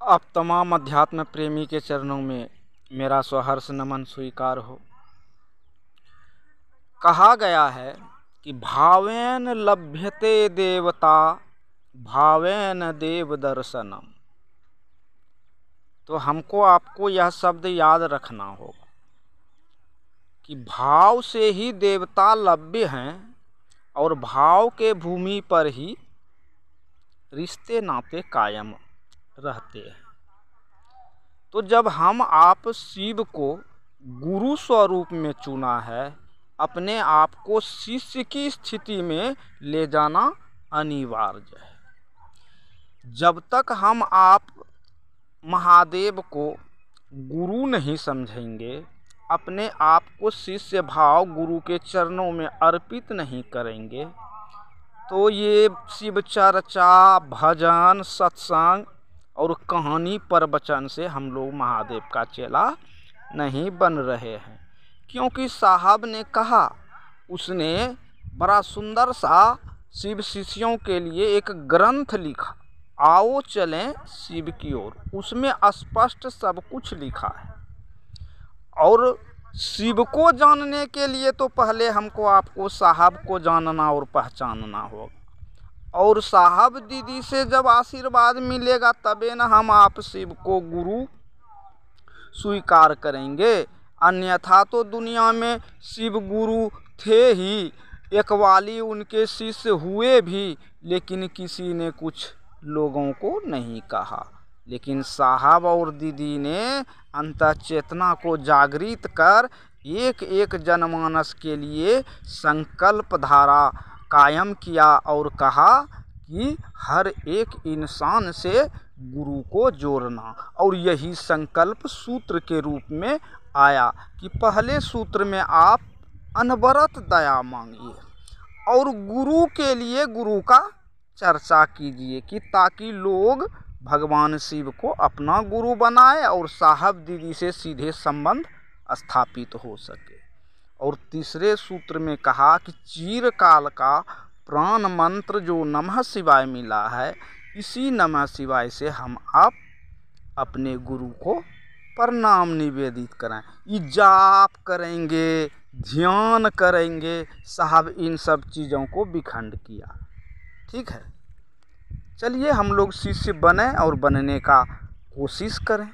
आप तमाम अध्यात्म प्रेमी के चरणों में मेरा सहर्ष नमन स्वीकार हो। कहा गया है कि भावेन लभ्यते देवता भावेन देव दर्शनम। तो हमको आपको यह शब्द याद रखना होगा कि भाव से ही देवता लभ्य हैं और भाव के भूमि पर ही रिश्ते नाते कायम रहते हैं। तो जब हम आप शिव को गुरु स्वरूप में चुना है, अपने आप को शिष्य की स्थिति में ले जाना अनिवार्य है। जब तक हम आप महादेव को गुरु नहीं समझेंगे, अपने आप को शिष्य भाव गुरु के चरणों में अर्पित नहीं करेंगे, तो ये शिव चर्चा, भजन, सत्संग और कहानी प्रवचन से हम लोग महादेव का चेला नहीं बन रहे हैं। क्योंकि साहब ने कहा, उसने बड़ा सुंदर सा शिव शिष्यों के लिए एक ग्रंथ लिखा, आओ चलें शिव की ओर। उसमें स्पष्ट सब कुछ लिखा है। और शिव को जानने के लिए तो पहले हमको आपको साहब को जानना और पहचानना होगा। और साहब दीदी से जब आशीर्वाद मिलेगा तबे न हम आप शिव को गुरु स्वीकार करेंगे। अन्यथा तो दुनिया में शिव गुरु थे ही, एक वाली उनके शिष्य हुए भी, लेकिन किसी ने कुछ लोगों को नहीं कहा। लेकिन साहब और दीदी ने अंतः चेतना को जागृत कर एक एक जनमानस के लिए संकल्प धारा कायम किया और कहा कि हर एक इंसान से गुरु को जोड़ना। और यही संकल्प सूत्र के रूप में आया कि पहले सूत्र में आप अनवरत दया मांगिए और गुरु के लिए गुरु का चर्चा कीजिए, कि ताकि लोग भगवान शिव को अपना गुरु बनाए और साहब दीदी से सीधे संबंध स्थापित हो सके। और तीसरे सूत्र में कहा कि चिरकाल का प्राण मंत्र जो नमः शिवाय मिला है, इसी नमः शिवाय से हम आप अपने गुरु को प्रणाम निवेदित कराएं। ये जाप करेंगे, ध्यान करेंगे। साहब इन सब चीज़ों को विखंड किया। ठीक है, चलिए हम लोग शिष्य बने और बनने का कोशिश करें।